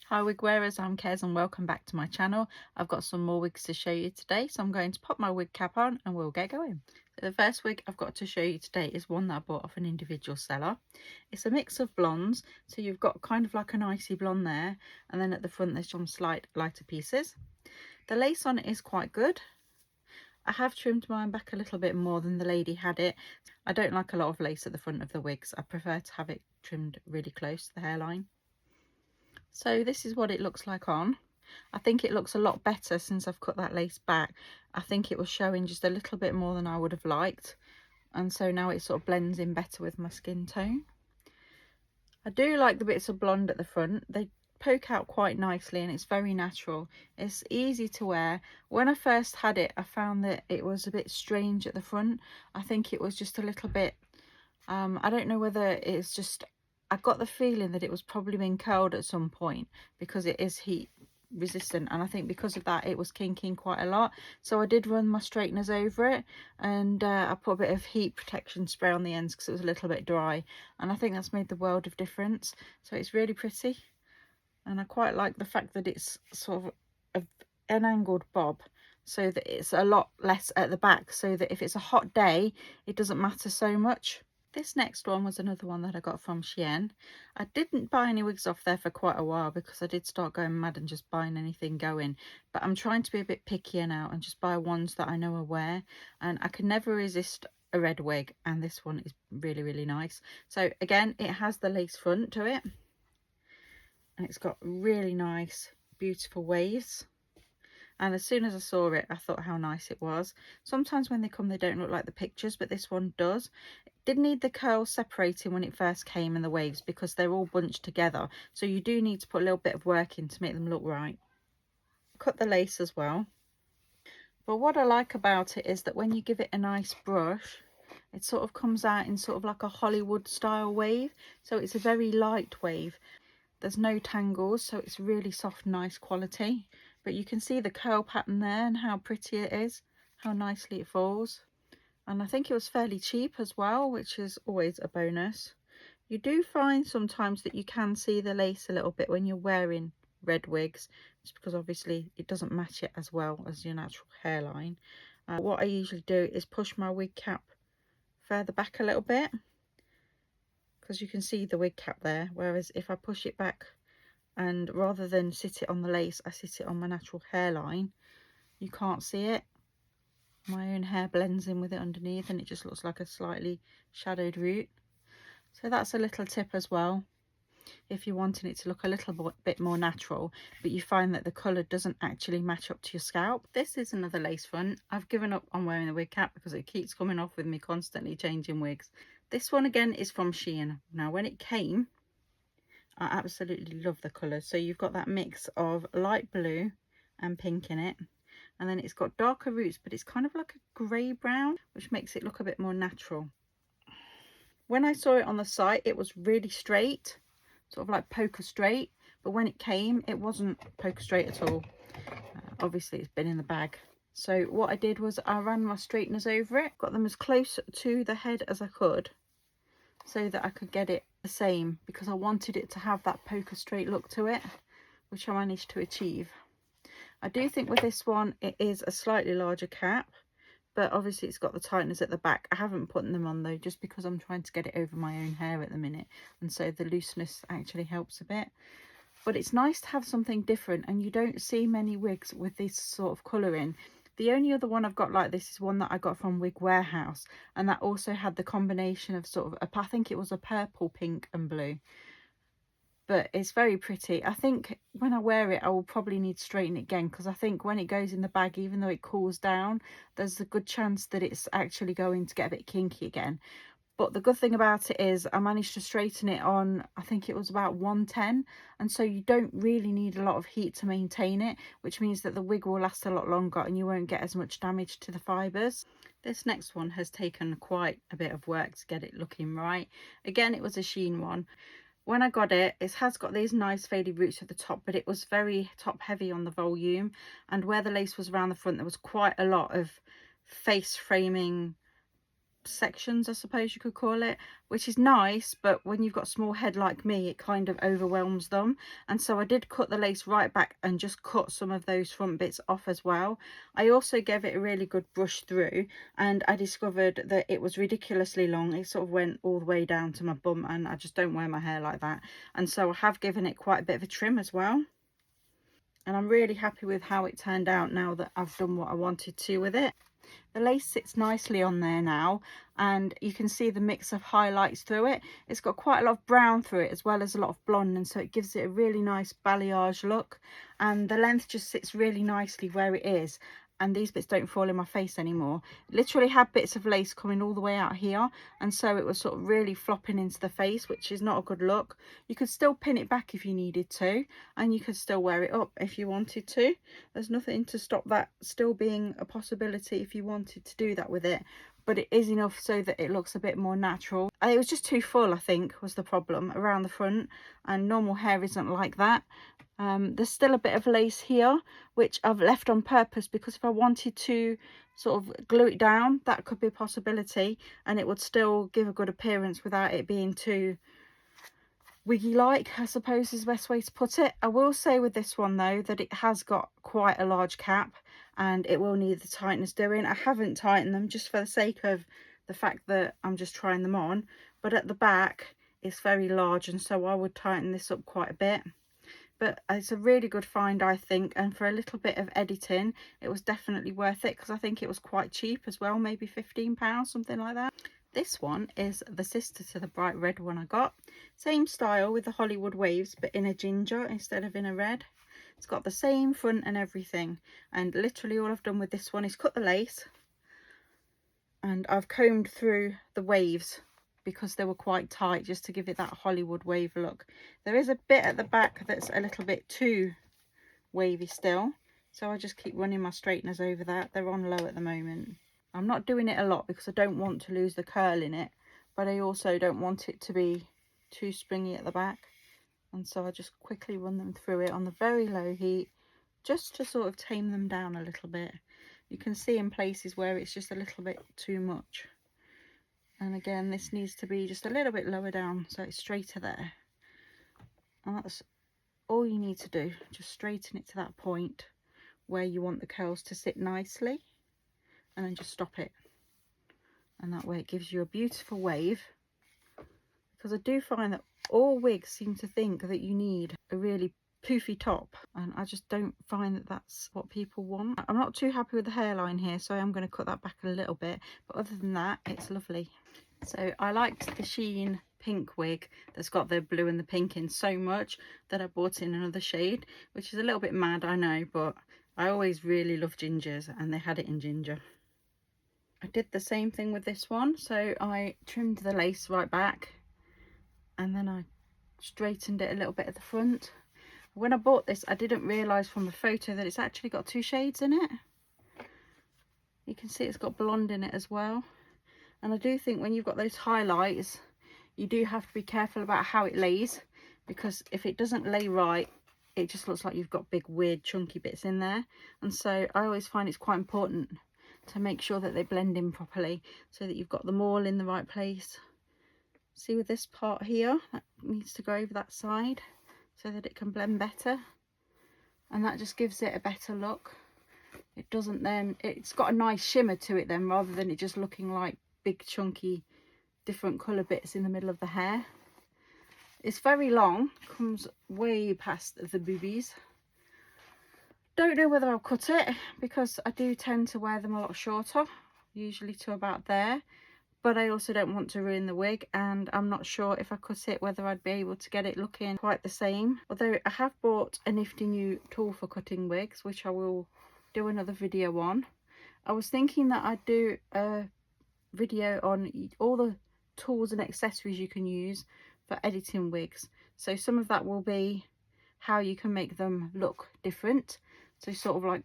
Hi wig wearers, I'm Kez and welcome back to my channel. I've got some more wigs to show you today, so I'm going to pop my wig cap on and we'll get going. So the first wig I've got to show you today is one that I bought off an individual seller. It's a mix of blondes, so you've got kind of like an icy blonde there, and then at the front there's some slight lighter pieces. The lace on it is quite good. I have trimmed mine back a little bit more than the lady had it. I don't like a lot of lace at the front of the wigs. I prefer to have it trimmed really close to the hairline. So this is what it looks like on. I think it looks a lot better since I've cut that lace back. I think it was showing just a little bit more than I would have liked, and so now it sort of blends in better with my skin tone. I do like the bits of blonde at the front. They poke out quite nicely and it's very natural. It's easy to wear. When I first had it, I found that it was a bit strange at the front. I think it was just a little bit I don't know whether it's just, I got the feeling that it was probably been curled at some point because it is heat resistant, and I think because of that it was kinking quite a lot. So I did run my straighteners over it, and I put a bit of heat protection spray on the ends because it was a little bit dry, and I think that's made the world of difference. So it's really pretty, and I quite like the fact that it's sort of an angled bob, so that it's a lot less at the back, so that if it's a hot day it doesn't matter so much. This next one was another one that I got from Shein. I didn't buy any wigs off there for quite a while because I did start going mad and just buying anything going. But I'm trying to be a bit pickier now and just buy ones that I know are wear. And I can never resist a red wig, and this one is really, really nice. So again, it has the lace front to it. And it's got really nice, beautiful waves. And as soon as I saw it, I thought how nice it was. Sometimes when they come, they don't look like the pictures, but this one does. Did need the curls separating when it first came in the waves because they're all bunched together, so you do need to put a little bit of work in to make them look right. Cut the lace as well, but what I like about it is that when you give it a nice brush, it sort of comes out in sort of like a Hollywood style wave. So it's a very light wave, there's no tangles, so it's really soft, nice quality. But you can see the curl pattern there and how pretty it is, how nicely it falls. And I think it was fairly cheap as well, which is always a bonus. You do find sometimes that you can see the lace a little bit when you're wearing red wigs, just because obviously it doesn't match it as well as your natural hairline. What I usually do is push my wig cap further back a little bit, because you can see the wig cap there, whereas if I push it back and rather than sit it on the lace, I sit it on my natural hairline, you can't see it. My own hair blends in with it underneath and it just looks like a slightly shadowed root. So that's a little tip as well, if you're wanting it to look a little bit more natural, but you find that the colour doesn't actually match up to your scalp. This is another lace front. I've given up on wearing the wig cap because it keeps coming off with me constantly changing wigs. This one again is from Shein. Now when it came, I absolutely love the colours. So you've got that mix of light blue and pink in it, and then it's got darker roots, but it's kind of like a grey brown, which makes it look a bit more natural. When I saw it on the site, it was really straight, sort of like poker straight, but when it came, it wasn't poker straight at all. Obviously it's been in the bag. So what I did was I ran my straighteners over it, got them as close to the head as I could, so that I could get it the same, because I wanted it to have that poker straight look to it, which I managed to achieve. I do think with this one it is a slightly larger cap, but obviously it's got the tighteners at the back. I haven't put them on though, just because I'm trying to get it over my own hair at the minute, and so the looseness actually helps a bit. But it's nice to have something different, and you don't see many wigs with this sort of colouring. The only other one I've got like this is one that I got from Wig Warehouse, and that also had the combination of sort of I think it was a purple, pink and blue. But it's very pretty. I think when I wear it I will probably need to straighten it again, because I think when it goes in the bag, even though it cools down, there's a good chance that it's actually going to get a bit kinky again. But the good thing about it is I managed to straighten it on, I think it was about 110, and so you don't really need a lot of heat to maintain it, which means that the wig will last a lot longer and you won't get as much damage to the fibres. This next one has taken quite a bit of work to get it looking right. Again, it was a Shein one. When I got it, it has got these nice faded roots at the top, but it was very top heavy on the volume, and where the lace was around the front there was quite a lot of face framing sections, I suppose you could call it, which is nice, but when you've got a small head like me, it kind of overwhelms them. And so I did cut the lace right back and just cut some of those front bits off as well. I also gave it a really good brush through, and I discovered that it was ridiculously long. It sort of went all the way down to my bum, and I just don't wear my hair like that. And so I have given it quite a bit of a trim as well. And I'm really happy with how it turned out now that I've done what I wanted to with it. The lace sits nicely on there now, and you can see the mix of highlights through it. It's got quite a lot of brown through it as well as a lot of blonde, and so it gives it a really nice balayage look, and the length just sits really nicely where it is, and these bits don't fall in my face anymore. It literally had bits of lace coming all the way out here, and so it was sort of really flopping into the face, which is not a good look. You could still pin it back if you needed to, and you could still wear it up if you wanted to. There's nothing to stop that still being a possibility if you wanted to do that with it, but it is enough so that it looks a bit more natural. It was just too full, I think, was the problem around the front, and normal hair isn't like that. There's still a bit of lace here, which I've left on purpose, because if I wanted to sort of glue it down, that could be a possibility, and it would still give a good appearance without it being too wiggy like, I suppose is the best way to put it. I will say with this one though that it has got quite a large cap, and it will need the tightness doing. I haven't tightened them just for the sake of the fact that I'm just trying them on, but at the back it's very large, and so I would tighten this up quite a bit. But it's a really good find, I think, and for a little bit of editing it was definitely worth it, because I think it was quite cheap as well, maybe £15, something like that. This one is the sister to the bright red one I got. Same style with the Hollywood waves, but in a ginger instead of in a red. It's got the same front and everything, and literally all I've done with this one is cut the lace, and I've combed through the waves because they were quite tight, just to give it that Hollywood wave look. There is a bit at the back that's a little bit too wavy still, so I just keep running my straighteners over that. They're on low at the moment. I'm not doing it a lot because I don't want to lose the curl in it, but I also don't want it to be too springy at the back, and so I just quickly run them through it on the very low heat, just to sort of tame them down a little bit. You can see in places where it's just a little bit too much, and again this needs to be just a little bit lower down so it's straighter there, and that's all you need to do. Just straighten it to that point where you want the curls to sit nicely, and then just stop it, and that way it gives you a beautiful wave. Because I do find that all wigs seem to think that you need a really poofy top, and I just don't find that that's what people want. I'm not too happy with the hairline here, so I am going to cut that back a little bit, but other than that it's lovely. So I liked the Sheen pink wig that's got the blue and the pink in so much that I bought in another shade, which is a little bit mad, I know, but I always really love gingers, and they had it in ginger. I did the same thing with this one, so I trimmed the lace right back, and then I straightened it a little bit at the front. When I bought this, I didn't realise from the photo that it's actually got two shades in it. You can see it's got blonde in it as well, and I do think when you've got those highlights you do have to be careful about how it lays, because if it doesn't lay right it just looks like you've got big weird chunky bits in there, and so I always find it's quite important to make sure that they blend in properly so that you've got them all in the right place. See, with this part here, that needs to go over that side so that it can blend better, and that just gives it a better look. It doesn't then, it's got a nice shimmer to it then, rather than it just looking like big chunky different colour bits in the middle of the hair. It's very long, comes way past the boobies. Don't know whether I'll cut it, because I do tend to wear them a lot shorter, usually to about there, but I also don't want to ruin the wig, and I'm not sure if I cut it whether I'd be able to get it looking quite the same. Although I have bought a nifty new tool for cutting wigs, which I will do another video on. I was thinking that I'd do a video on all the tools and accessories you can use for editing wigs, so some of that will be how you can make them look different, so sort of like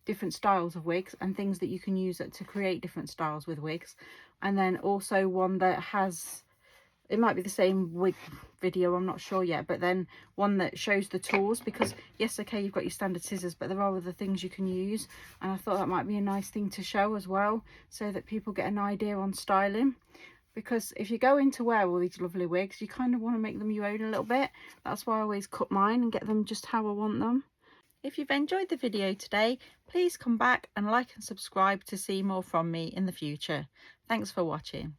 different styles of wigs and things that you can use to create different styles with wigs, and then also one that has it might be the same wig video, I'm not sure yet, but then one that shows the tools, because yes, okay, you've got your standard scissors, but there are other things you can use, and I thought that might be a nice thing to show as well, so that people get an idea on styling. Because if you're going to wear all these lovely wigs, you kind of want to make them your own a little bit. That's why I always cut mine and get them just how I want them. If you've enjoyed the video today, please come back and like and subscribe to see more from me in the future. Thanks for watching.